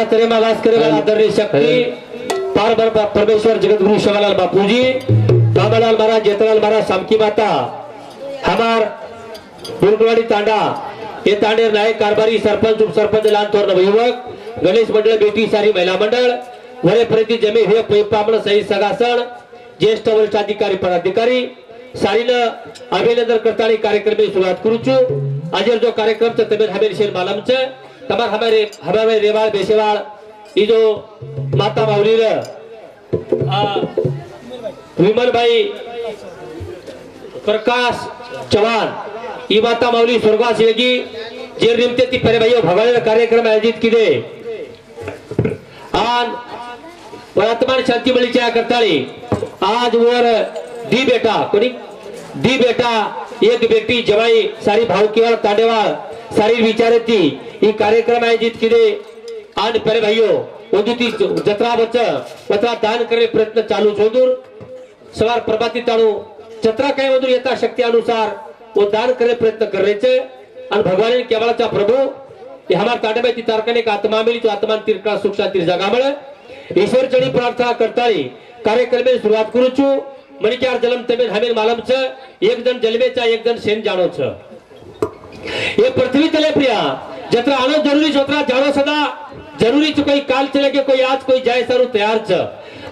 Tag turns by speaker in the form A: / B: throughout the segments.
A: तेरे मालास करे वाला आदरणीय शक्ति पार परमेश्वर जगतगुरु शिवालाल बापूजी, बाबालाल महाराज, जेठालाल महाराज, शामकी माता, हमार बुरगवाड़ी तांडा, ये तांडे नायक कारभारी, सरपंच, उपसरपंच, लान तोर नवयुवक, गणेश मंडळ, बेटी सारी महिला मंडळ, वरे प्रति जमे हे पैपामण सही सगासण, ज्येष्ठ वरिष्ठ अधिकारी पदाधिकारी सारीनं अभिनंदन करताना कार्यक्रम सुरुवात करू छु। आज जो कार्यक्रम च तबेर हमें शेर मालम च तमार हमारे रेवाड़ बेसेवाड़ ये जो माता माउलीर विमल भाई प्रकाश चव्हाण ही माता माउली स्वर्गवास येगी जे निमते ती परे भाई भगवान कार्यक्रम आयोजित केले आन वर्तमान शांती बळीच्या करताळी आज वर दी बेटा कोणी दी बेटा एक बेटी जवाई सारी भावकीवाळ तांडेवाळ सारी विचारती ही कार्यक्रम आयोजित केले आणि परे भाईयो ओदुती जत्रा वचा दान करे प्रयत्न चालू जोदूर सवार प्रभाती ताणू जत्रा काय मधून येता शक्ती अनुसार वो दान करे प्रयत्न करायचे आणि भगवान केवळाचा प्रभू हे हमार तांडे ती तारकने का आत्मा मिली तो आत्मा तिरका सुख शांती जगामळे ईश्वर चढ़ी प्रार्थना करताळी कार्यक्रम सुरुवात करू छु। मणिकार जलम तमेन हमें मालम छ एक जन जलमेचा एक जन सेन जानो छ ये पृथ्वी तले प्रिया जत्रा आनो जरूरी जत्रा जानो सदा जरूरी तो कोई काल चले के कोई आज कोई जाए सारू तैयार छ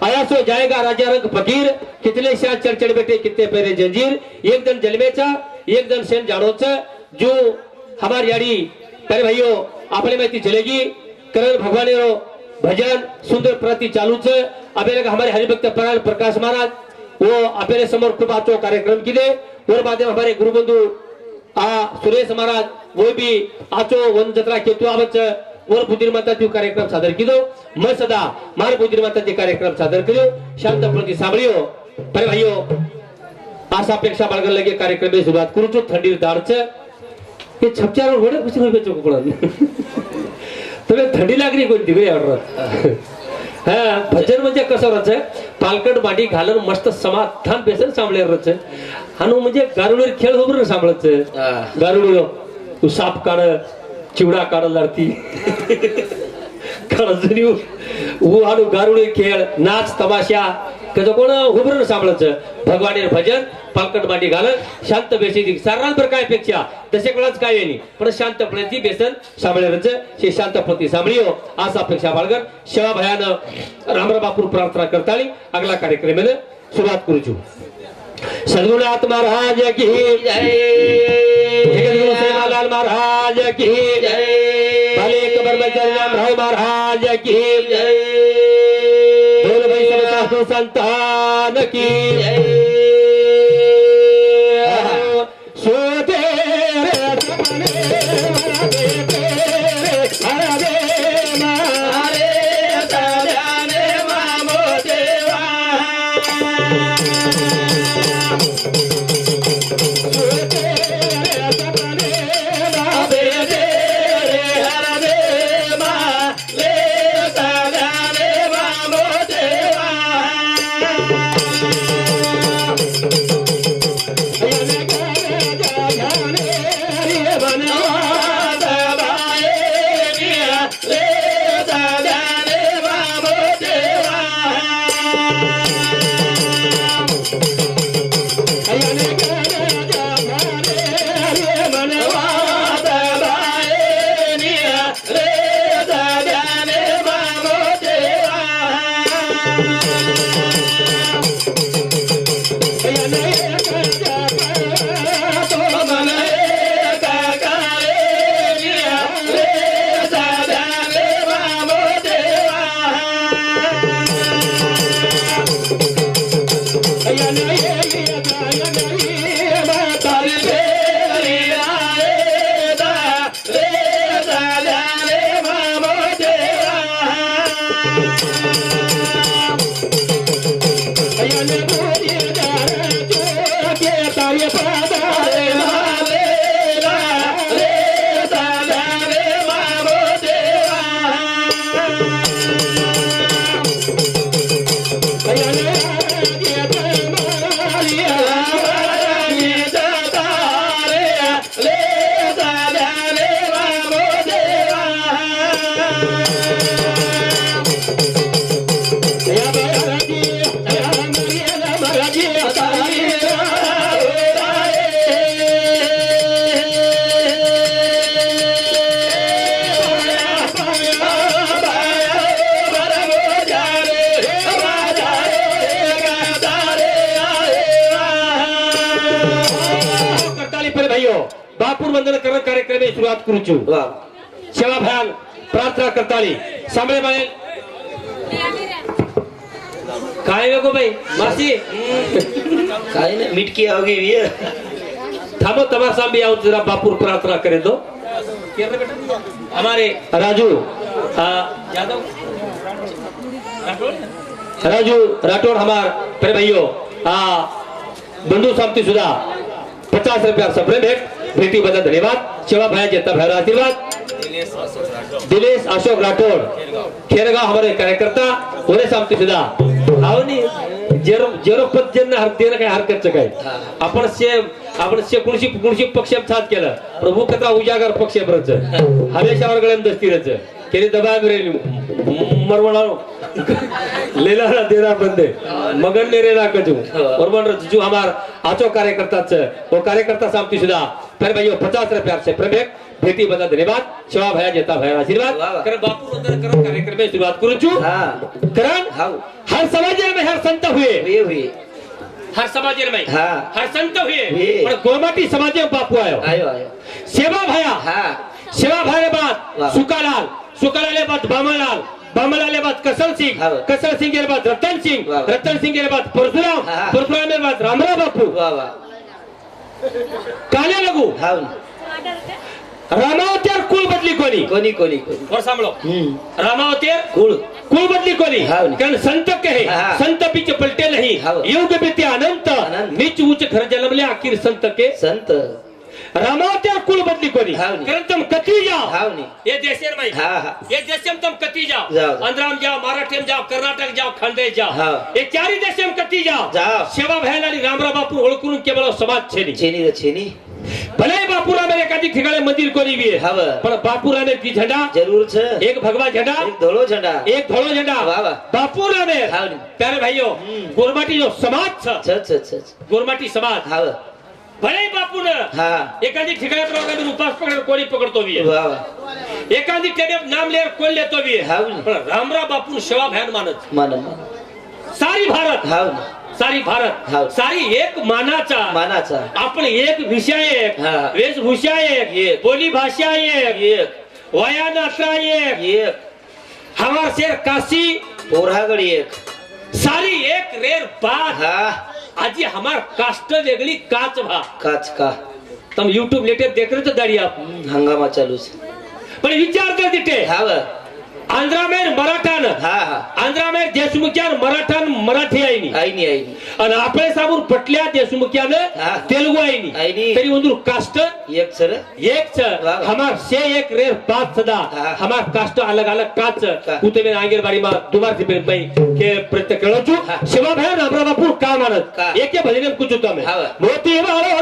A: आया सो जाएगा राजा रंग फकीर कितने शाह चढ़ बैठे कितने पैरे जंजीर एक जन जलमेचा एक जन सेन जानो छ जो हमारी यारी परे भाइयों आपने में ती चलेगी करण भगवान रो भजन सुंदर प्रति चालू छ अबे हमारे हरिभक्त प्राण प्रकाश महाराज वो अपने समोर खूब आचो कार्यक्रम किदे और बाद में हमारे गुरुबंधु सुरेश महाराज वो भी आचो वन जत्रा केतु आवच और बुद्धिर माता त्यो कार्यक्रम सादर किदो मैं सदा मार बुद्धिर माता ते कार्यक्रम सादर करियो शांत प्रति सांभळियो परे भाइयो आशा अपेक्षा बाळगन लगे कार्यक्रम में सुरुवात करू छु। थंडी दाड छ हे छपचार रोड कुछ होय बेचो कोण तबे थंडी लागली कोणती गे यार हाँ भजन म्हणजे कसं रच पालकड माडी घालून मस्त समाधान बेसन सांभळे रच हानु म्हणजे गारुडीर खेळ होबर सांभळच गारुडी तू साप काढ चिवडा काढ लढती काढजनी वो हानु गारुडी खेळ नाच तमाशा कजो कोण होबर सांभळच भगवानेर भजन पालकड माडी घालून शांत बेसी सारान पर काय अपेक्षा तसे कोणाच काय नाही पण शांतपणे ती बेसन सांभळे रच हे शांत प्रति सांभळियो आशा अपेक्षा बाळगन सेवा भयान रामराव बापू प्रार्थना करताली अगला कार्यक्रम में शुरुआत करू छु। सद्गुरुनाथ महाराज की जय, जगतगुरु सेवालाल महाराज की जय, भले कबर ब्रह्मचारी रामराव महाराज की जय, बोल भाई सब साधु संतान की जय। बापूर वंदन करण कार्यक्रम सुरुवात करू छु सेवा भयान प्रार्थना करताली सांभळे बाळे काय वेगो भाई मासी
B: काय नहीं मिटकी आओगी ये
A: थामो तुम्हारे सामने आओ जरा बापूर प्रार्थना करें दो हमारे राजू यादव राजू राठौड़ हमार प्रे भाइयों बंधु सामती सुधा 50 रुपया सप्रे भेटी बदल धन्यवाद सेवा भाई जेता भाई आशीर्वाद दिलेश अशोक राठौड़ खेरगाव हमारे कार्यकर्ता होने सामती सुधा आओ नहीं जेरो पद ज्यांना देणं काय हरकतच काय आपण कुणशी पक्षात साथ केलं प्रभू कथा उजागर पक्षाप्रच हमेशा वर्गळ्याम दस्तीरच केली दबा मिरेली मरवणा लेला देना बंदे मगन ने रेना कजू और जो हमार आचो कार्यकर्ता वो कार्यकर्ता सामती सुधा फिर भाइयों 50 रुपया से प्रवेश भेटी बदल धन्यवाद सेवा भया जेता भया आशीर्वाद कारण बापू वंदन करण कार्यक्रम में शुरुआत करू छु कारण हर समाज में हर संत हुए हर समाज में हर संत हुए पर गोमाटी समाज में बापू आयो सेवा भया बाद सुकालाल बाद बामलाल बाद कसर सिंह के बाद रतन सिंह के बाद परशुराम के बाद रामराव बापू काले लगू रामावतार कुल बदली कोणी और सांभळो रामावतार कुल बदली कोणी कारण संत कहे संत बीच पलटे नहीं युग बीते अनंत नीच उच्च घर जन्मले आखिर संत के संत रामावतार कुल बदली कोणी कारण तुम कती जाओ ये देशेर में ये देश में तुम कती जाओ अंधराम जाओ मराठी जाओ कर्नाटक जाओ खानदेश जाओ ये चारी देश में कती जाओ सेवा भयानारी रामराव बापू ओळखून केवळ समाज छेनी भले बापूरा में एकाधिक ठिकाणी मंदिर कोणी भी है पण बापूरा में की झंडा जरूर छे एक भगवा झंडा एक धोलो झंडा बापूरा में प्यारे भाइयों गोरमाटी जो समाज छ गोरमाटी समाज भले बापू ने एकाधिक ठिकाणी प्रोग्राम उपास पकड़ कोणी पकड़तो भी है एकाधिक टेडे नाम लेर कोण लेतो भी है पण रामराव बापू सेवा भयान मानत सारी भारत सारी एक मानाचा आपण एक विषय एक वेशभूषा एक बोली भाषा एक वयान अत्रा एक हमार शेर काशी पोरागढ़ एक सारी एक रेर बात आज हमार कास्ट वेगली काच का तुम YouTube लेटे देख रहे हो दाड़ी आप
B: हंगामा चालू
A: पण विचार कर दिटे आंध्रा में मराठान आंध्रा में देशमुखियान मराठान मराठी आईनी आणि आपले साबूर पटल्या देशमुखियान तेलुगु आईनी तरी उंदूर कास्ट एक हमार से एक रेर बात सदा हमार कास्ट अलग अलग काच उते में आंगेरबाड़ी में दुबार से पे के प्रत्येक कळो छु सेवा भया रामराव बापू का मानत एके भजन कुछ होता में मोती वालो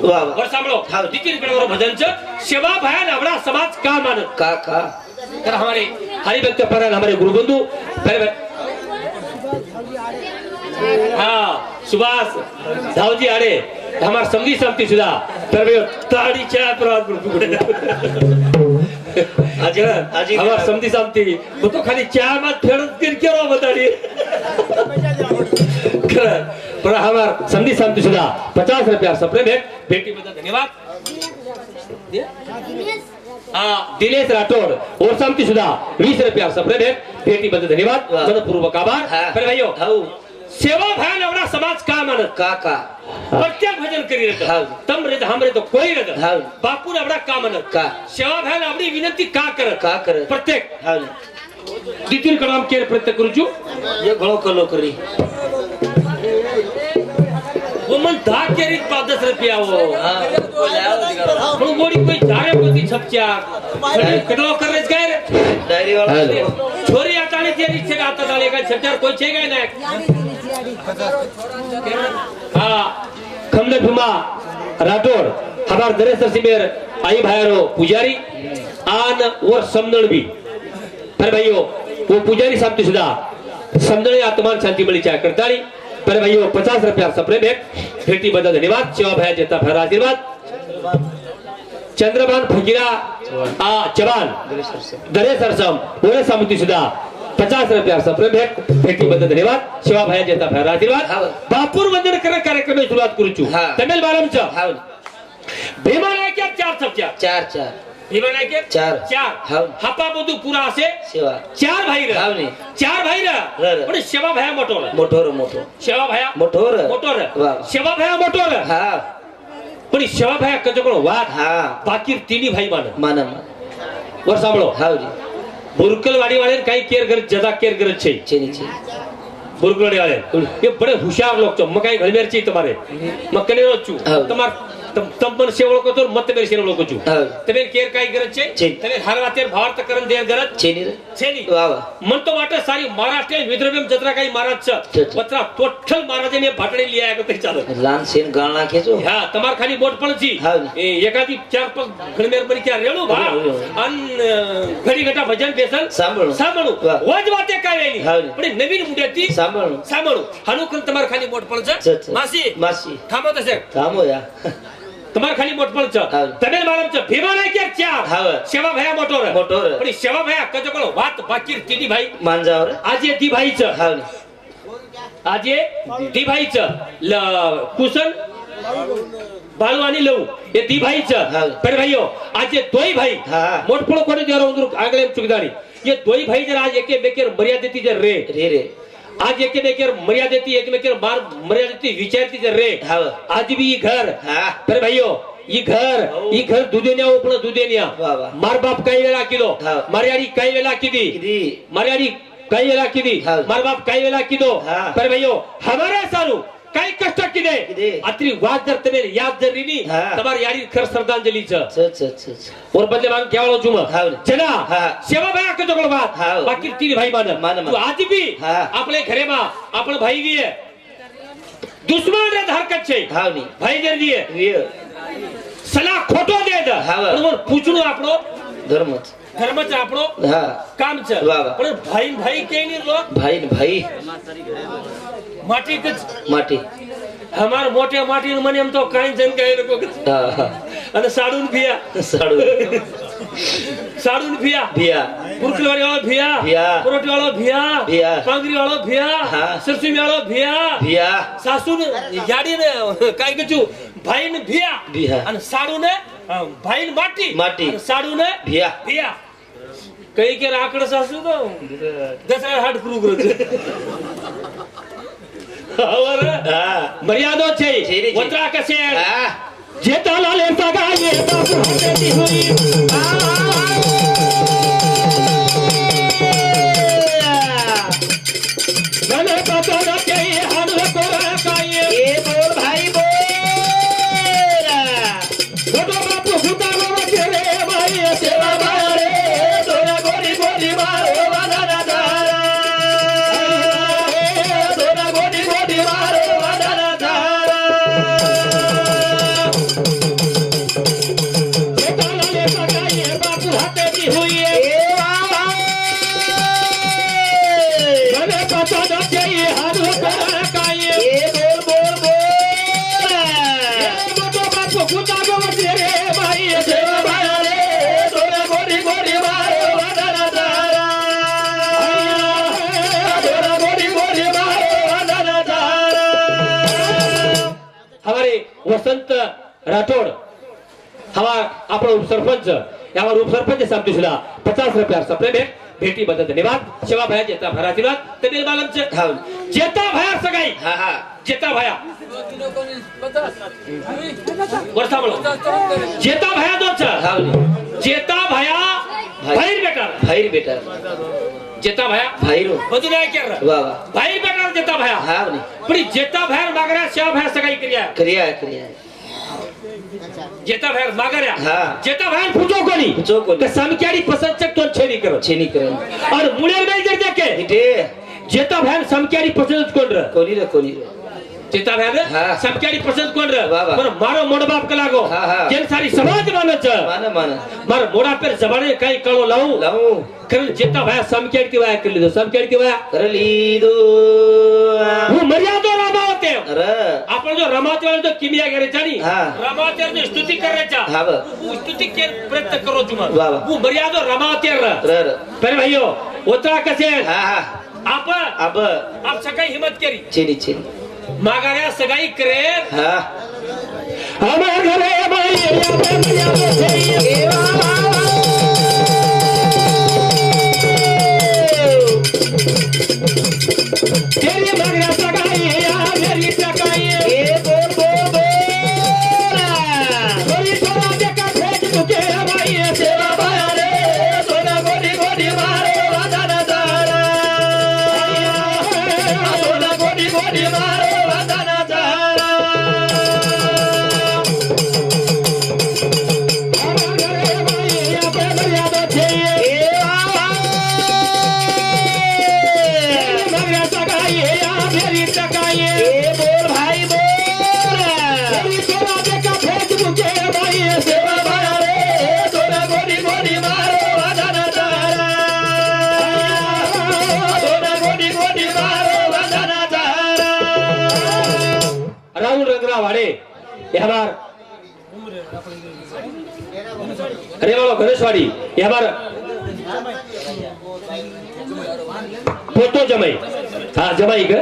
A: और सांभळो तिकीकडे भजन सेवा भयान हमारा समाज का मानत का तर हमारे हरिभक्त परायण हमारे गुरुबंधु सुभाष धावजी आड़े हमारे समझी समती सुधा तर ताड़ी चाय प्रवाद આજે અમાર સમજી શાંતિ હું તો ખાલી ચા માં ફેરત કરી કેરો બતાડી पर हमार समझी शांति सुधा 50 रुपया सप्रे भेट भेटी बता धन्यवाद दिनेश राठौड़ और शांति सुधा 20 रुपया सप्रे भेट भेटी बता धन्यवाद मनपूर्वक आभार पर भाइयों सेवा भान अपना समाज का मानत
B: काका
A: प्रत्येक भजन करी रहता तम रे हमरे तो कोई रहता बापू ने अपना का मानत
B: का
A: सेवा भान अपनी विनंती का कर प्रत्येक
B: हां
A: दितिन कलाम के प्रत्येक करू छु
B: ये घणो कलो करी
A: वो मन धा के रीत 10 रुपया वो हां पण मोड़ी कोई जारे कोती छपचा केटलो करे काय रे
B: डायरी वाला
A: छोरी आताने ते रीत से आता डाले का छपचार कोई छे गए ना हां खमले भीमा राठौड़ हमार दरेसर सिमेर आई भाईरो पुजारी आन और समदण भी पर भाइयों वो पुजारी शांति सुधा समदण आत्मान शांति मिली चाहे करताली पर भाइयों 50 रुपया सप्रे भेट भेटी बदल धन्यवाद सेवा भाई जेता भर आशीर्वाद चंद्रबान फकीरा जवान दरे सरसम बोले समिति सुधा 50 रुपया सप्रे भेट भेटी बदल धन्यवाद सेवा भाई जेता भर आशीर्वाद बापूर वंदन कर कार्यक्रम में शुरुआत करू छु तमिल बालम च भीमा नायक 4 सप्च्या
B: 4
A: भीमा नायक
B: 4
A: हापा बधु पूरा असे
B: सेवा
A: 4 भाई रे 4 भाई रे पण सेवा भाया मोटोर सेवा भाया मोटोर सेवा भाया मोटोर
B: हां
A: पण सेवा भाया कजकोळ वाट
B: हां
A: बाकी तिन्ही भाई मान वर सांभळो
B: हां
A: बुरकलवाडी वाले काही केअर करत जदा केअर करत छे बुरकलवाडी वाले ये बड़े होशियार लोग छो मकाई घळमेर छी तुम्हारे मकने रो छु तुम्हार तम पण सेवळ को तो मत मेरे सेवळ को छु तबे केअर काही करत छे तबे हर वातेर भारत करण देर करत छे नी वाह मन तो वाटे सारी महाराष्ट्र विद्रव्यम जत्रा काही महाराज छ पत्रा टोटल महाराजे ने भाटडी लिया को ते चालो
B: लान सेन गाळना खेचो
A: हां तमार खाली बोट पण छी एकादी 4-5 घळमेर बरी क्या रेळो भा अन घडी घटा भजन बेसन सांभळू वज वाते काय वेली पण नवीन मुंड्याती सांभळू हनुकन तमार खाली बोट पण छ मासी थांबो तसे थांबो या तुम्हार खाली मोटपण छ तमिल बालम छ भीमा नायक 4 सेवा भया मोटोर पण सेवा भया कजकोळ वात बाकी तिनी भाई
B: मानजावर
A: आज ये दी भाई छ आज ये दी भाई छ कुशन बालू आणि लव ये दी भाई छ पर भाइयों आज ये दोई भाई मोटपण कोणी देरो उंदर आगले चुगदारी ये दोई भाई जर आज एके बेकेर मर्यादेती जर रे आज एके बेकेर मर्यादेती एक बेकेर मार मर्यादेती विचारती जर रे आज भी ये घर पर भाइयों ये घर दुधेन्या उपण दुधेन्या मार बाप काही वेळा किलो मर्यादी काही वेळा किदी मर्यादी काही वेळा किदी मार बाप काही वेळा किदो पर भाइयों हमारे सारू काही कष्ट किदे अत्री वाद जर तमे याद जर रीनी तमार यारी खर श्रद्धांजलि छ और बदले मांग केवळ जुम जना सेवा भाई के जोगळ बात बाकी तीन भाई मान तू आज भी आपले घरे मा आपण भाई भी है दुश्मन रे हरकत छे भाई जर दिए सलाह खोटो दे द पण पूछणो आपणो धर्मच आपणो काम छ पण भाई के नी लो भाई माटी हमार मोटे माटी मने हम तो काई जन गए नको અને સાડુન ભિયા પુરકલવાડી વાળો ભિયા પુરોટી વાળો ભિયા પાંગરી વાળો ભિયા સરસી વાળો ભિયા સાસુ ને યાડી ને કાઈ કચુ ભાઈ ને ભિયા અને સાડુ ને ભાઈ ને માટી સાડુ ને ભિયા કઈ કે રાકડ સાસુ તો દસરા હાડ પૂરું કરો मर्यादा छे वत्रा कसे जेताला ले सगाये बापू हटेती हुई गले पता न के हन को काये ए बोल भाई बोल छोटो बापू हुता गो रे भाई सेवा मारे तोरा गोरी गोरी मारो वाला दारा तोरा गोरी गोरी मारो वाला दारा जेताला ले सगाये बापू हटेती हुई गोरी गोरी हमारे वसंत राठौड़ हमारा अपना उपसरपंच यावर उपसरपंच समथिसला 50 रुपया सप्रे भेट भेटी बद्दल धन्यवाद शिवा भया जेता भया आशीर्वाद तबीर बालमचे
B: हाव
A: जेता भया सगाई
B: हा हा
A: जेता भया वर्षा बोलो जेता भया दोच
B: हाव
A: जेता भया भाईर बेटा
B: भाईर बेटा
A: जेता भया
B: भाईरो
A: બધું નહીં કેર
B: वा वा
A: ભાઈ બેટા જેતા ભયા
B: हाव ने
A: પણ જેતા ભયા માગર્યા શા ભયા સગાઈ કર્યા
B: क्रिया
A: जेता भया मागर्या
B: हा
A: जेता भया पूजो कोणी
B: पूजो कोणी?
A: तर समक्याडी पसंत चक तो छेनी करो
B: छेनी करे
A: और मुळे नाही जर देके
B: इटे
A: जेता भया समक्याडी पसंत कोण र
B: कोणी रे
A: जेता भया
B: हा.
A: समक्याडी पसंत कोण र
B: वा वा.
A: पर मारो मोड बाप का लागो
B: हा, हा.
A: जेन सारी समाज मानच
B: मान
A: मार मोडा पर जबाने काही कळो लावू
B: लावू
A: कारण जेता भया समक्याडी ती वाया केली समक्याडी ती वाया
B: करली दो
A: હું મર્યાદો રમાવતે
B: अरे
A: आपण जो रमावते वाले तो किमिया करायचा नाही
B: हा.
A: रमावते जो स्तुती करायचा
B: हाव
A: वो स्तुती के प्रयत्न करो तुम्ही
B: वा वा.
A: वो मर्यादो रमावते र
B: र
A: पर भाइयो उतरा कसे
B: हा हा
A: आप
B: अब
A: सकाळी हिम्मत करी
B: छेनी
A: मागाऱ्या सगाई करे
B: हा
A: हमार घरे बाई मर्यादो तेरी मागऱ्या सगाई या मेरी सगाई
B: ए बोल बोल बोल
A: गोरी छोरा देखा भेज तुके हमारी सेवा बाया रे सोना गोरी गोरी मारे वादन दारा सोना गोरी गोरी मारे वादन दारा हमारे भाई या पे मर्यादा चाहिए मगरा सगाई या मेरी सगाई
B: ए बोल भाई बोल
A: गोरी छोरा देखा भेज तुके हमारी सेवा बाया रे सोना गोरी गोरी मारे वादन दारा सोना गोरी गोरी मारे वादन दारा राहुल रंगरा वाडे ये हमार अरे वालो गणेशवाड़ी ये हमार फोटो जमाई हाँ जमाई का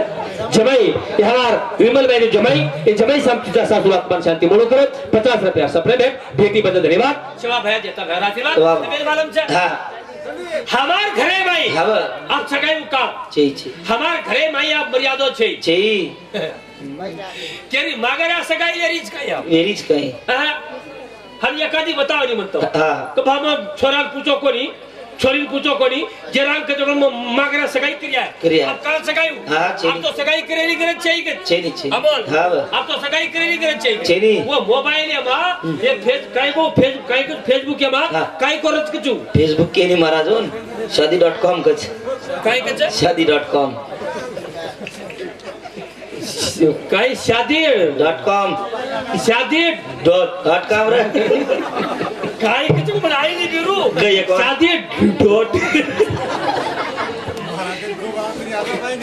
A: जमाई ये हमार विमल भाई जमाई ये जमाई समतीचा सासू आत्मान शांती म्हणून करत 50 रुपया सप्रे भेटी बद्दल धन्यवाद शिवा भया जेता भया आशीर्वाद
B: वा.
A: तबीर बालमचे
B: हा
A: हमार घरे भाई
B: हाव
A: आप सगाई का
B: छे
A: हमार घरे माई आप मर्यादो छे
B: छे
A: केरी मागऱ्या सगाई लेरीच काय आप
B: वेरीच काही
A: हम एखादी बताओ नहीं म्हणतो
B: हा
A: तो भामा छोरा पूछो कोणी छोरी पूछो कोणी जे रांग के जगह मागरा सगाई
B: क्रिया
A: अब काल सगाई
B: हाँ, चेनी।
A: अब तो सगाई करेली करे चाहिए के
B: छेनी
A: अमोल
B: हाव
A: अब तो सगाई करेली करे चाहिए
B: चेनी।
A: वो मोबाइल है मां ये फेसबुक है मां
B: हाँ।
A: काय करत कचू
B: फेसबुक के नि महाराजोन शादी.com कच
A: काय कच
B: शादी.com
A: काय
B: .com
A: शादी.com
B: रे
A: काय कचू पण आई नहीं बिरू
B: गई एक बार।
A: शादी डॉट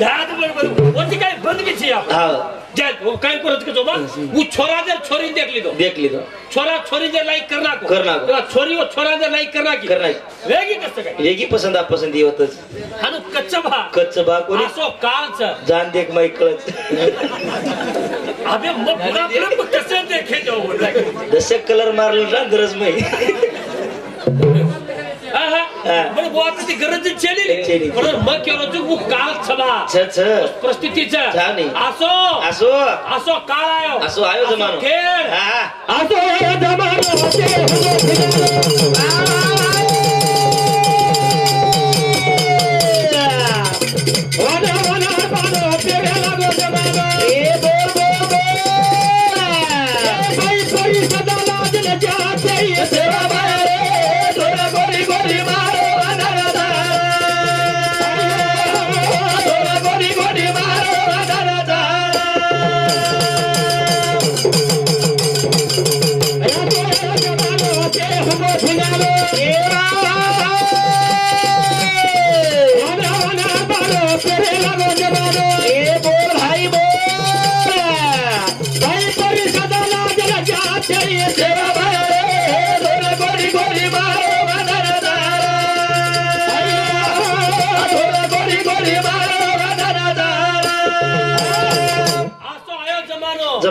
A: याद बरोबर वो काय बंद की छी आप
B: हाव
A: जा वो काय करत के जोबा वो छोरा जर छोरी देख ली तो छोरा छोरी जर लाइक करना को छोरी वो छोरा जर लाइक करना की वेगी कसं काय
B: वेगी पसंती होतच
A: हानु
B: कच्च बा कोणी
A: असो काळच
B: जान देख माई कळत
A: अबे मग पुरा कसं देखे जाऊ
B: दशक कलर मारलं ना गरज नाही
A: पण वो आता ती गरज
B: चेली.
A: चेली पण मग केलं तू वो काळ छबा
B: छ
A: परिस्थितीचं
B: छानी.
A: असो
B: असो
A: काळ आयो
B: असो आयो जमानो
A: खेळ
B: हा
A: असो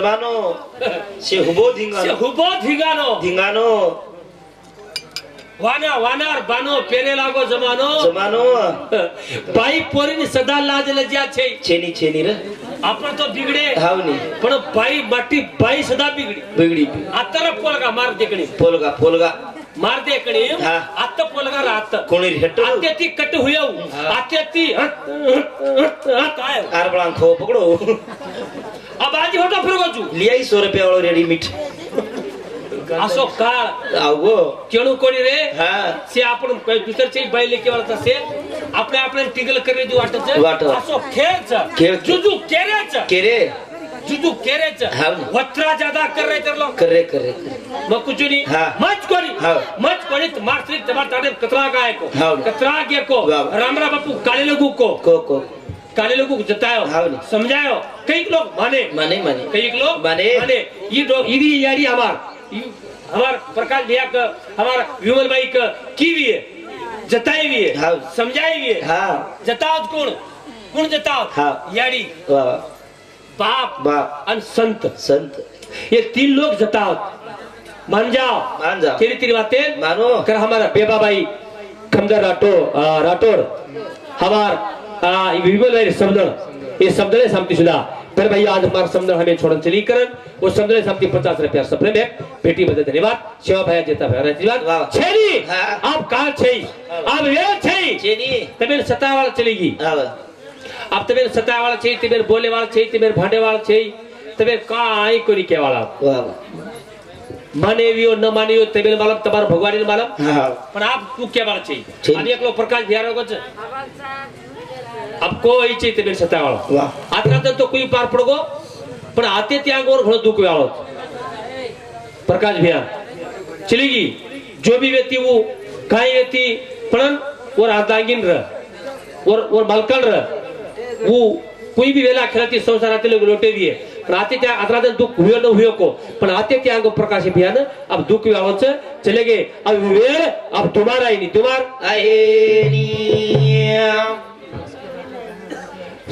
B: जमानो से हुबो धिंगानो
A: हुबो धिंगानो
B: धिंगानो
A: वाना वानार बानो पेरे लागो जमानो
B: जमानो
A: बाई पोरीनी सदा लाज लज्जा छे
B: छेनी छेनी रे
A: आपण तो बिगडे
B: हावनी
A: पण बाई बाटी बाई सदा बिगडी
B: बिगडी
A: आता पोलगा मार देखणी
B: पोलगा पोलगा
A: मार देखणी
B: हा.
A: आता पोलगा रात
B: कोणी हेट
A: आते ती कट हुयव आते ती काय
B: आरबळा खो पकड़ो
A: अब आज होता फिरगोचू
B: लियाई 100 रुपया वालो रेडी मीठ
A: असो काळ
B: आवो
A: केणू कोणी रे
B: हा
A: से आपण दुसरची बैल केवळ असे आपल्या आपल्याला टिगल करायची वाटत
B: वाटत.
A: असो खेळच
B: खेळ.
A: जुजू केरेच
B: केरे
A: जुजू केरेच
B: हा.
A: वत्रा ज्यादा कर रहे तर लोग
B: करे करे
A: मग कुछ नहीं
B: हाँ।
A: मच कोनी
B: हाँ।
A: मच कोनी मार्सिक तबार ताने कतरा गाय को
B: हाँ।
A: कतरा के को
B: वाह।
A: रामरा बापू काले लोगों को
B: को
A: काले लोगों को जतायो
B: हाँ।
A: समझायो कई लोग माने
B: माने माने
A: कई लोग
B: माने
A: ये लोग इदी यारी हमार प्रकाश भैया का हमारा विमल भाई का की भी है जताई भी है
B: हाँ।
A: समझाई भी है
B: हाँ
A: जताओ कौन कौन जताओ
B: हाँ।
A: यारी
B: वाह
A: बाप
B: बाप
A: और संत
B: संत
A: ये तीन लोग जताओ मान जाओ
B: मान जाओ
A: तेरी तेरी बातें
B: मानो
A: कर हमारा बेबा भाई खमदर राठौर हमार विमल भाई समदर ये समदर समती शुदा फिर भैया आज हमारा समदर हमें छोड़न चली करन वो समदर समती 50 रुपया सपने में बेटी बदल धन्यवाद शिवा भैया जेता भैया धन्यवाद
B: वाह।
A: छेनी
B: हाँ।
A: आप कहां छे आप वे छे
B: चेनी
A: तबे सतावाल चलेगी
B: आव
A: अब तबे सतावाल छे तबे बोले वाला छे तबे भांडे वाला छे तबे का आई कोनी के वाला
B: वाह
A: मानेवियो न मानेवियो तबे मालूम तबार भगवान ने मालूम
B: हां
A: पण आप तू क्या बात
B: ठीक.
A: चाहिए अब एक लोग प्रकाश बिहार होगा अब कोई चाहिए तेरे सतावाला
B: वाह
A: आता तर तो कोई पार पडगो पण आते त्या गोर घोड़ दुख व्यावत प्रकाश भैया चलेगी जो भी व्यक्ति वो काय व्यक्ति पण और आदांगिन र और बालकन र वो कोई भी वेला खेळती संसारातील लोग लोटे दिए पण आते त्या आदरादन दुख हुए न हुए को पण आते त्या अंग प्रकाश भैया न अब दुख व्यावत चले गए अब वेळ अब तुम्हारा ही नहीं तुम्हार
B: आएनी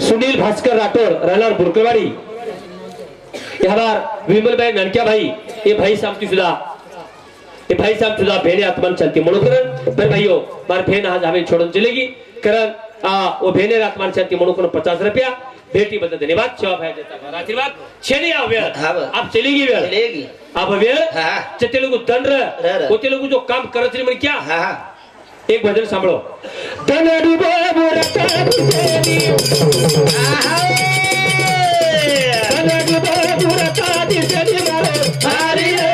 A: सुनील भास्कर राठौर रहलार बुरकवाड़ी हमार विमल भाई ननक्या भाई ये भाई सामती सुधा ये भाई साहब सुधा भेड़े आत्मन चलती मनोकरण पर भाइयों मार भेन आज हमें छोड़न चलेगी करण वो भेने आत्मन चलती मनोकरण 50 रुपया बेटी बदल धन्यवाद शिवा भाई देता आशीर्वाद छेनी आ वेळ अब चलेगी वेळ
B: चलेगी
A: अब वेळ
B: हां
A: ते लोग दंड वो ते लोग जो काम करत रे मन क्या
B: हां
A: एक भजन सांभळो दनडू बाबूरता दिसेनी दनडू बाबूरता दिसेनी मारे हरी रे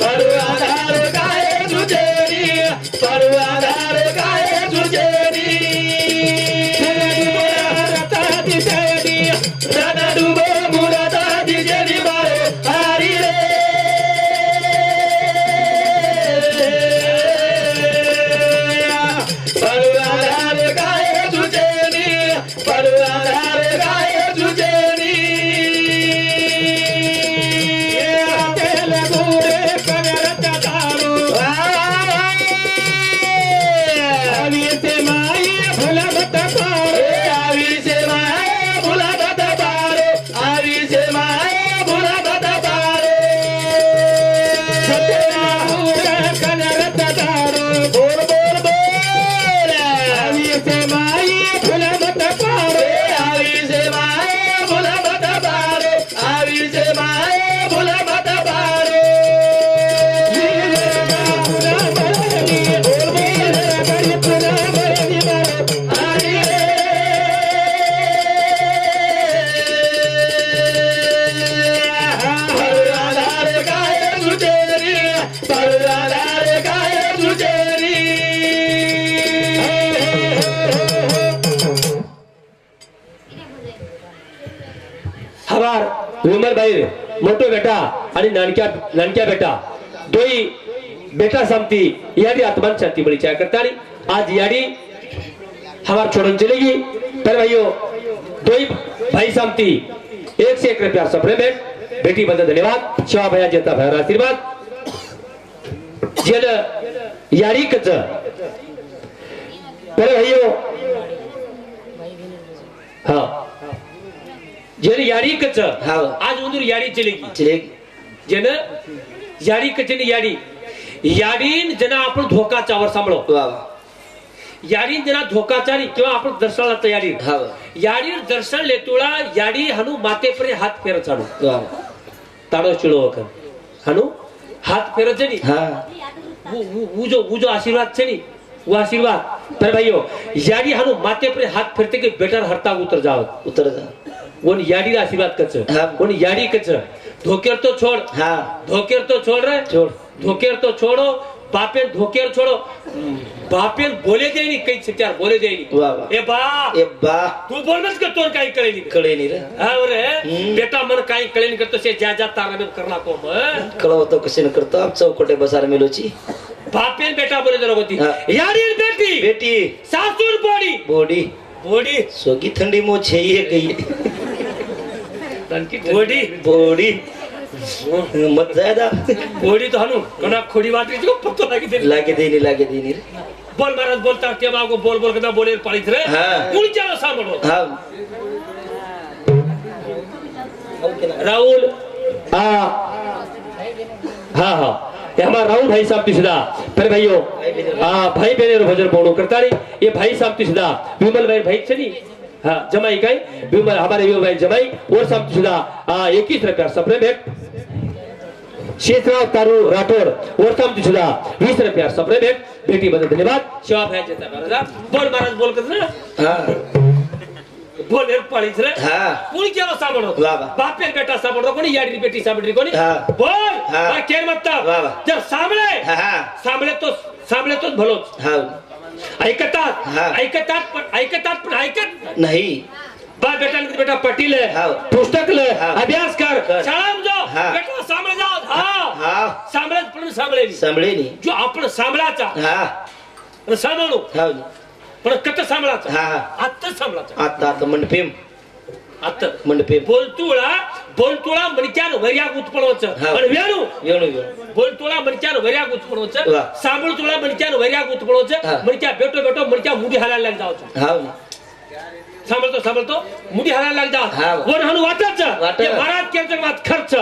A: परवादार गाय तुझेरी परवादार गाय तुझेरी दनडू बाबूरता दिसेनी दनडू बाबूरता दिसेनी मारे हरी रे परवादार गाय तुझेरी परवादार गाय तुझेरी तेल गुरे करत दारू आवी से माई भुलत पारो आवी से माई भुलत पारो आवी से माई भुलत पारो तेरा गुरे करत दारू बोल बोल बोल आवी से माई भुलत पारो आवी से माई भुलत पारो आवी से माई भुलत पारो हवार विमल भाई मोठो बेटा आणि नानक्या बेटा दोई बेटा सामती यादी आत्मान शांति बड़ी चाय करता आज यादी हमार छोड़न चलेगी पर भाइयों दोई भाई सामती 1 से 1 रुपया सपने में बेटी बदल धन्यवाद शिवा भैया जेता भैया आशीर्वाद जेल यारी कच पर भाइयों જેને યાડી કચ
B: હા.
A: આજ ઉંદર યાડી ચલેગી
B: ચલેગી
A: જેને યાડી કચની યાડી યાડીન જેના આપણો ધોકા ચાવર સાંભળો
B: વાહ વાહ
A: याडी जना धोकाचारी किंवा आपण दर्शनाला तयारी
B: हा
A: याडी दर्शन लेतुळा याडी हनु माते परे हात फेर चालू
B: वाह
A: ताडो चिळो वखन हनु हात फेर जनी
B: हाँ
A: वो जो आशीर्वाद છે ની वो आशीर्वाद पर भाइयों याडी हनु माते परे हात फेरते के बेटर हरता उतर जाओ
B: उतर जा
A: वो याडी आशीर्वाद कच
B: हाँ.
A: वो याडी कच धोकेर तो छोड़
B: हाँ
A: धोकेर तो छोड़ रे
B: छोड़
A: धोकेर तो छोड़ो बापेन धोकेर छोड़ो बापेन बोले दे नहीं कई से त्यार बोले दे नहीं
B: वाह वाह
A: ए बा
B: ए बा
A: तू बोल मत कर तोर काही कळे नहीं
B: कळे नहीं रे
A: हां रे बेटा मन काही कळे नहीं करतो से जा जा तारा में करना को
B: कळव तो कसे न करतो आप चौकोटे बसार मिलोची
A: बापेन बेटा बोले जरा होती
B: हाँ.
A: यारी बेटी
B: बेटी
A: सासुर बॉडी
B: बॉडी
A: बॉडी
B: सोगी ठंडी मो छे ये गई
A: तनकी बॉडी
B: बॉडी मत ज्यादा
A: बॉडी तो हनु कना खोडी वाटी जो पत्तो लागी दे
B: लागे देनी रे
A: बोल महाराज बोलता के बागो बोल बोल के बोले पड़ी रे
B: हाँ.
A: कुल चलो सांभळो
B: हाँ
A: राहुल हाँ हाँ हाँ ये हमारा राहुल भाई साहब तीसरा फिर भाइयों हाँ भाई बहने भजन बोलो करता नहीं ये भाई साहब तीसरा विमल भाई भाई चली हाँ जमाई गए विमल हमारे विमल भाई जमाई और साहब तीसरा 21 रुपया सपने भेंट शेषराव तारू राठौर और साहब तीसरा 20 रुपया सपने भेंट बेटी बदल धन्यवाद शिवा भाई जता महाराज बोल महाराज बोल कर ना
B: हाँ
A: बोले पड़ी रे
B: हाँ
A: कुल चलो सांभळो
B: वाह वाह
A: बापेर बेटा सांभळो कोणी याडी बेटी सांभळी कोणी
B: हाँ.
A: बोल
B: हाँ.
A: और केर मत
B: वाह वाह
A: जर सांभळे
B: हाँ
A: सांभळे तोच भलोच
B: हाँ
A: ऐकतात
B: हाँ.
A: ऐकतात पण ऐकत
B: नहीं
A: बा बेटा पटील
B: हाँ.
A: पुस्तक ले
B: हाँ.
A: अभ्यास कर
B: कर.
A: शाळा जाओ
B: हाँ.
A: बेटा सांभळे जाओ हाँ
B: हाँ
A: सांभळे पण सांभळे
B: संभळे नहीं
A: जो आपण सांभळाचा
B: हाँ
A: सांभळू
B: हाँ
A: पण कत सांभळाचा
B: हाँ
A: आत्ता सांभळाचा
B: आता आता मंडपेम
A: आत्ता
B: मंडपेम
A: बोलतुळा मणक्यान वर्याग उत्पळवच
B: हाँ.
A: आणि वेणू
B: येणू
A: बोलतुळा मणक्यान वर्याग उत्पळवच
B: वाह.
A: सांभळतुळा मणक्यान वर्याग उत्पळवच
B: हाँ.
A: मणक्या बेटो मणक्या मुडी हालायला लाग जावच
B: हाँ
A: सांभळतो मुडी हालायला लाग जाव
B: हाँ.
A: वन हनु वाटच
B: वाटच.
A: ये महाराज के जगवात खर्च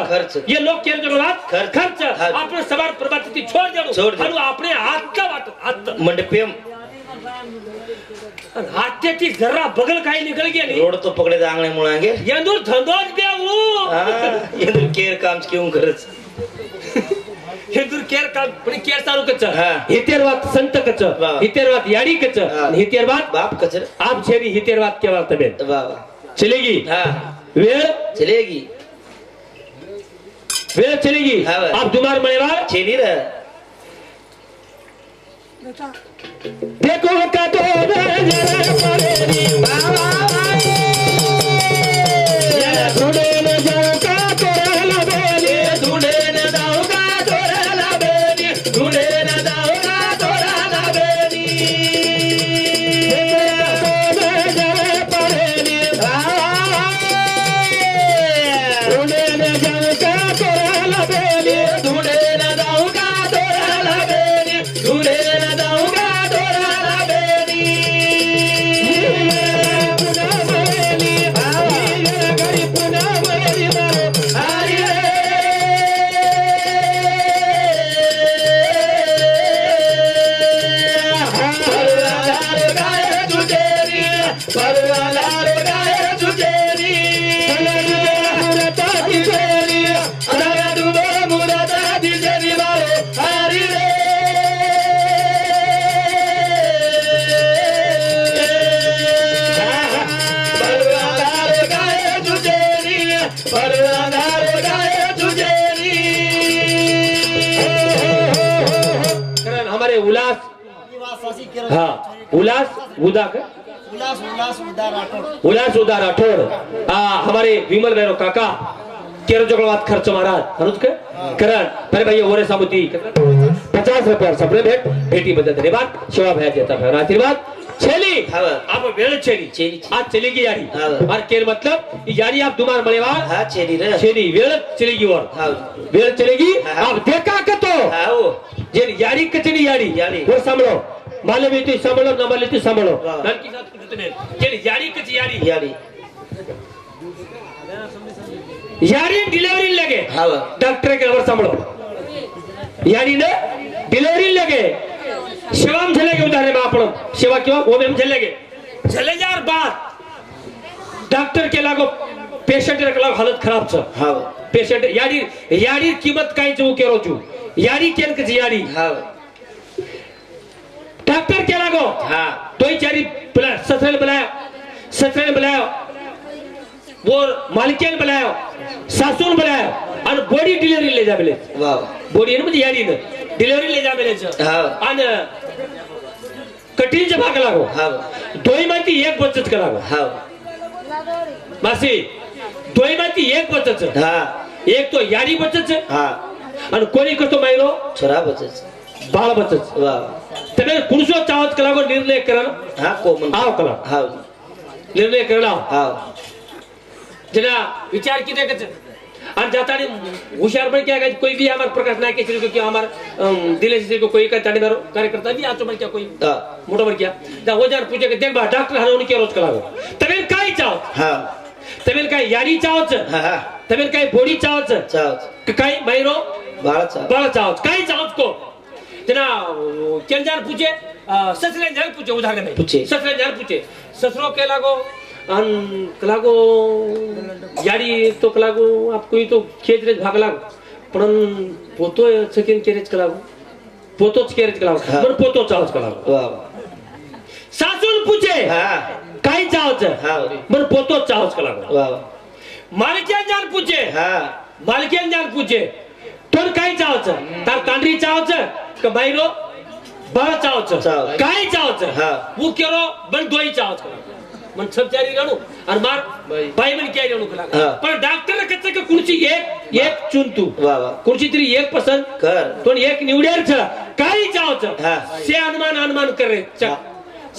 A: ये लोग के जगवात
B: खर्च.
A: खर्च
B: हाँ.
A: आपने सवार प्रभाती छोड़
B: छोड़
A: देणो
B: दे.
A: हनु आपने हात का वाट हात
B: मंडपेम
A: हात्याची जरा बगल काही निकल गेली
B: रोड तो पकड़े आंगणे मुळांगे
A: यंदूर धंदोज बेऊ
B: ये केर काम क्यों करच
A: हिंदूर केर का पण केर चालू कच्च
B: हाँ.
A: हितेरवाद संत कच्च
B: वाह.
A: हितेरवाद याडी कच्च
B: हाँ.
A: हितेरवाद
B: बाप कचर
A: आप छेरी हितेरवाद केवळ तबे
B: वाह वाह
A: चलेगी
B: हाँ
A: वेळ
B: चलेगी
A: चलेगी
B: हाँ.
A: आप दुमार मणेवार
B: चेनी रे
A: देखो का तो हमारे उल्लास हाँ उल्लास उदा का उल्लास उदा राठौर हमारे विमल भैरव काका तेरह जगवात खर्च महाराज अनुज के करण परे भैया ओरे सामुती 50 रुपया सपने भेटी बदल धन्यवाद शिवा भैया देता है आशीर्वाद छेली आप वेळ छेली आज चलेगी यारी और केर मतलब यारी आप दुमार मलेवार
B: हाँ चेनी रे
A: छेली वेळ चलेगी और
B: हाँ
A: वेळ चलेगी
B: हाँ.
A: आप देखा के तो
B: हाँ वो
A: जे यारी कचनी यारी
B: यारी.
A: वो सांभळो मालूम है तो सांभळो न मालूम तो सांभळो
B: हाँ.
A: नन की साथ कुछ नहीं केली यारी कची यारी
B: यारी
A: यारी डिलीवरी लगे
B: हाँ
A: डॉक्टर के लवर सांभळो यारी ने डिलीवरी लगे शिवम झलेगे उदाहरण में आपण शिवा किंवा ओम झलेगे झले जार बाद डॉक्टर के लागो पेशेंट के लागो हालत खराब छ
B: हाँ
A: पेशेंट यारी यारी कीमत काई जो केरो छु यारी केन के यारी
B: हाँ
A: डॉक्टर के लागो
B: हाँ
A: तो चारी बुला ससरे बुलाया वो मालिकेन बुलाया सासून बुलाया और बॉडी डिलीवरी ले जा मिले
B: वाह
A: बॉडी ने म्हणजे यारी ने डिलीवरी ले जा मिले छ
B: हाँ
A: आणि कठीण जे भाग लागो
B: हाँ
A: दोई माती एक बचत लागो
B: हाँ
A: मासी दोई माती एक बचत
B: हाँ
A: एक तो यारी बचत
B: हाँ
A: आणि कोणी करतो मायरो
B: छोरा बचत
A: बाळ बचत
B: वाह
A: तबे कुणसो चावत कलागो निर्णय करन
B: हाँ कोमन
A: आव कला
B: हाँ
A: निर्णय करला
B: हाँ
A: जना विचार किती कच आणि जातानी हुशार पण क्या कोई भी हमार प्रकाश ना के चीज को कि हमार दिले से को कोई का ताने मारो कार्यकर्ता भी आतो मन क्या कोई
B: हाँ
A: मोटो बर क्या दा वजार पूछे के देख बा डॉक्टर हनोनी के रोज कलागो तबे काय चाव
B: हाँ
A: तबे काय यारी चावच
B: हाँ हाँ
A: तबे काय बॉडी चावच
B: चाव
A: काय मायरो
B: बाळा चाव
A: बाळ चावच काय चावच को जना केंजार पूछे ससरे जान पूछे उदाहरण में
B: पूछे
A: ससरे जान पूछे ससरो के लागो अन कलागो यारी तो कलागो आपको ही तो खेत रे भाग लागो पण पोतो सेकंड केरेज कलागो पोतोच केरेज कलागो पण पोतो चावच कलागो
B: वाह
A: सासून पूछे
B: हाँ
A: काय चावच
B: हाँ
A: पण पोतो चावच कलागो
B: वाह
A: मालिकेन जान पूछे
B: हाँ
A: मालिकेन जान पूछे तोर काय चावच तार तांडरी चावच का बायरो बाळ चावच
B: चाव.
A: काय चावच
B: हाँ.
A: वो केरो बन दोई चावच मन सब चारी राणू और मार बाई मन क्या राणू कला
B: हाँ.
A: पण डॉक्टर कच्चे के कुर्सी एक चुन तू
B: वाह वाह
A: कुर्सी तरी एक पसंद
B: कर
A: तो एक निवडेर छ काय चावच
B: हाँ.
A: से अनुमान कर रे
B: हाँ.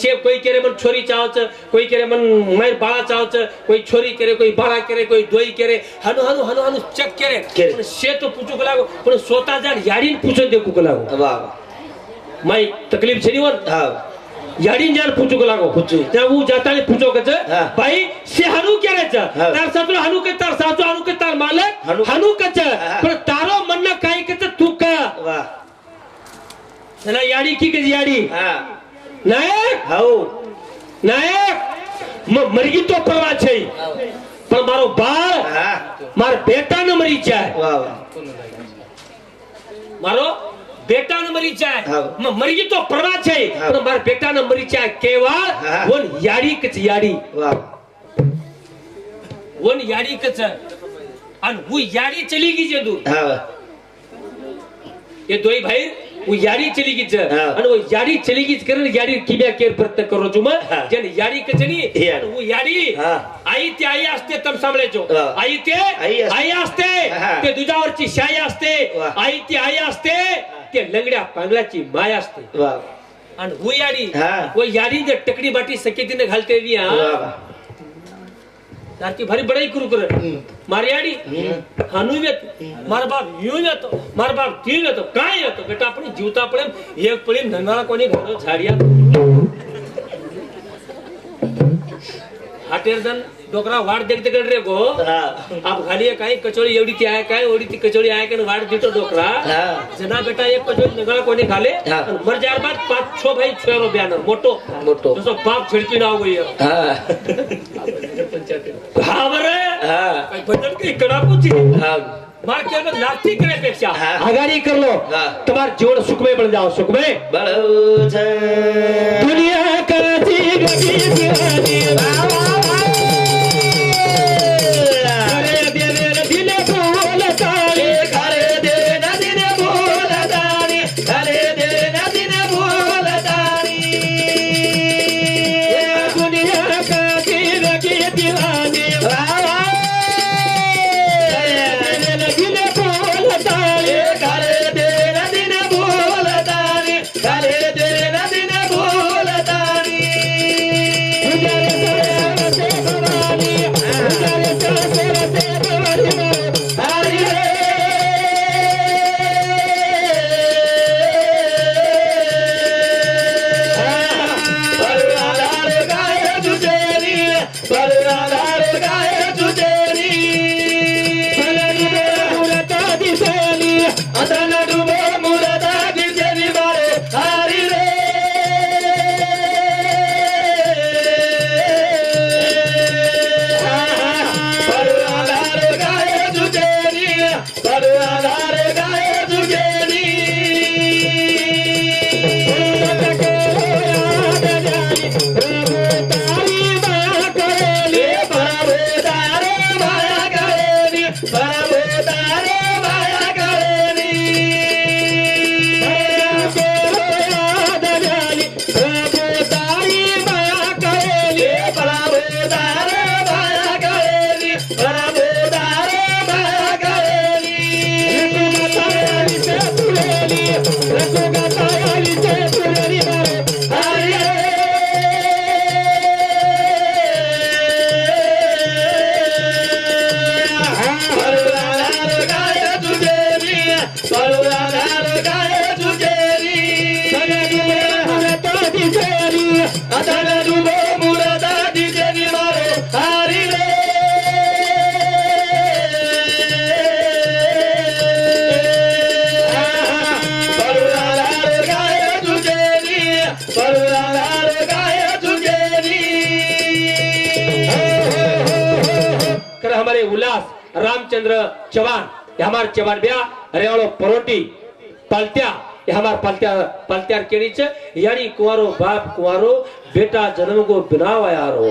A: से कोई करे मन छोरी चावच कोई करे मन मार बाळा चावच कोई छोरी करे कोई बाळा करे कोई दोई करे हनु हनु हनु हनु चेक करे
B: करे.
A: पण से तो पूछू को लागो पण स्वतः जान याडीन पूछो देखू को लागो
B: वाह
A: माई तकलीफ छे निवर
B: हाँ
A: याडीन जान पूछू को लागो
B: पूछू.
A: त्या वो जाता ने पूछो कच
B: हाँ.
A: भाई से हनु करे छ
B: हाँ.
A: तार सासू हनु के तार सासू हनु के तार मालक
B: हनु.
A: हनु कच
B: हाँ.
A: पण तारो मन ना काय कच तू का
B: वाह
A: चला याडी की के याडी
B: हाँ
A: नायक
B: हाउ
A: नायक मरगी तो परवा છે પણ મારો બાળ
B: हाँ
A: માર બેટા ન મરી જાય
B: वाह वाह
A: મારો બેટા ન મરી જાય
B: હા.
A: મરगी તો પરવા છે
B: હા.
A: પણ માર બેટા ન મરી જાય કેવા
B: હા.
A: વન યાડી કચ યાડી
B: वाह
A: વન યાડી કચ અન હું યાડી ચલી ગઈ છે દૂર
B: हाँ
A: ये दोई भाई वो यारी चली गई छ
B: हाँ.
A: અને वो यारी चली गई करे यारी किम्या केर प्रयत्न करो છું मैं
B: हाँ.
A: જેને यारी કચની
B: Yeah.
A: અને वो यारी
B: हाँ.
A: आई ते आई असते तम सांभळे છો
B: हाँ.
A: आई ते
B: आई असते.
A: आई असते
B: हाँ.
A: ते दुधावरची शाई असते
B: वाह.
A: आई ते आई असते ते लंगड्या पांगलाची माय असते
B: वाह
A: आणि वो यारी
B: हाँ.
A: वो यारी जे टकडी बाटी सकेतीने घालते वी
B: वाह
A: हा
B: वाह
A: तारकी भारी बडाई करू कर मार याडी हानू येत मार बाप येऊन येतो मार बाप तीन येतो काय येतो बेटा आपण जीवता पडे एक पडी नंगाळा कोणी घालो झाडिया हाटेरजन डोकरा वाट देखते कर रे गो
B: हाँ
A: आप घालिए काय कचोळी एवढी ती आहे काय एवढी ती कचोळी आहे का वाट देतो डोकरा
B: हाँ
A: जना बेटा एक कचोळी नंगाळा कोणी घाले
B: हाँ.
A: आणि मर जार बाद 5-6 भाई छोरो बयानर मोटो
B: मोटो
A: जसो बाप छिडकी नाव गई
B: हाँ
A: हा बरे
B: हाँ
A: काय बदल काही कडापूची
B: हाँ
A: मार केवळ लाठी करण्यापेक्षा
B: हाँ.
A: आघाडी करलो
B: हाँ.
A: तुम्हार जीवन सुखमय बन जाओ सुखमय
B: बड़ो छ
A: दुनिया का जिंदगी दीवानी करे देवे दिले बोलतानी
B: करे दे नदीने बोलतानी करे दे नदीने बोलतानी
A: दुनिया का जिंदगी दीवानी दिले बोलतानी
B: करे दे नदीने बोलतानी करे दे नदीने बोलतानी
A: हमारे उल्लास रामचंद्र चौहान ये हमारे चौहान भैया रेवाड़ो परोटी पलत्या ये हमारे पलत्यार केणीच यानी कुंवारो बाप कुंवारो बेटा जन्म को बिनाव यारो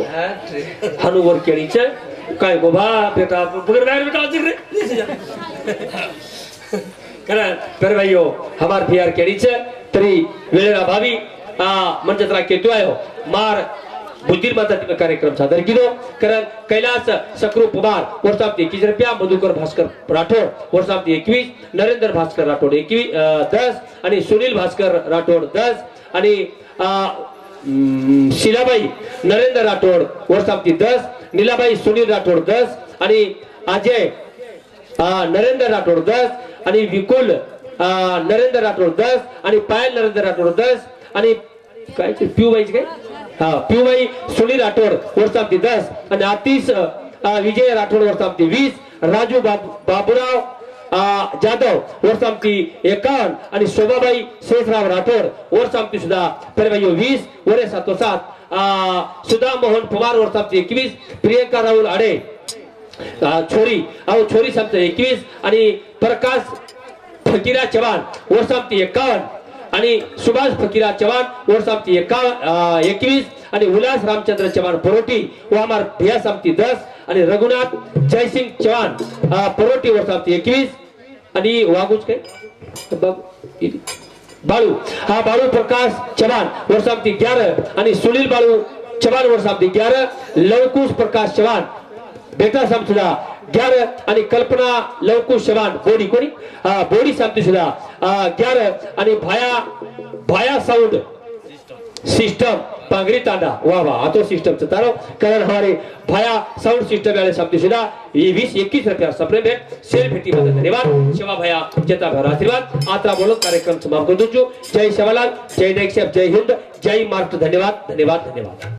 A: हनुवर केणीच काय गोबा बेटा बुगर बाहेर बेटा जिरे कारण पर भाईयो हमार फियार केणीच तरी वेळेला भावी मंचत्रा केतू आयो मार बुद्धिर्माता कार्यक्रम सादर किलो कारण कैलास सक्रू कुमार वर्षाब्दी 21 रुपया मधुकर भास्कर राठोड वर्षाब्दी 21 नरेंद्र भास्कर राठोड 10 आणि सुनील भास्कर राठोड 10 आणि शिलाबाई नरेंद्र राठोड वर्षाब्दी 10 नीलाबाई सुनील राठोड 10 आणि अजय नरेंद्र राठोड 10 आणि विकुल नरेंद्र राठोड 10 आणि पायल नरेंद्र राठोड 10 आणि काय पिऊबाईच काय पिऊबाई सुनील राठोड वर्षाब्दी 10 आणि आतिश विजय राठोड वर्षाब्दी 20 राजू बाबूराव जाधव वर्षाब्दी 51 आणि शोभाबाई शेषराव राठोड वर्षाब्दी सुद्धा परिवायो 20 वरे 7 सुधा मोहन पवार वर्षाब्दी 21 प्रियंका राहुल आडे छोरी संत 21 आणि प्रकाश फकीरा चव्हाण वर्षाब्दी 51 आणि सुभाष फकीरा चव्हाण वर्षाब्दी 21 आणि उल्लास रामचंद्र चव्हाण परोटी व हमार भैया संपती 10 आणि रघुनाथ जयसिंग चव्हाण परोटी वर्षाब्दी 21 आणि वागुच काय बाळू बाळू प्रकाश चव्हाण वर्षाब्दी 11 आणि सुनील बाळू चव्हाण वर्षाब्दी 11 लवकुश प्रकाश चव्हाण बेटा संपदा 11 आणि कल्पना लवकुश चव्हाण बोडी कोणी बोडी संपती सुद्धा 11 आणि भाया साउंड सिस्टम पांगरी तांडा वाह वाह आतो सिस्टम तारो कारण हमारे भाया साउंड सिस्टम वाले शब्द सुधा 20-21 रुपया सप्रे में सेल भेटी बदल धन्यवाद शिवा भैया चेता भैया आशीर्वाद आत्रा बोलो कार्यक्रम समाप्त कर दूं जय शिवलाल जय नेक्सेप जय हिंद जय मार्ट धन्यवाद धन्यवाद धन्यवाद।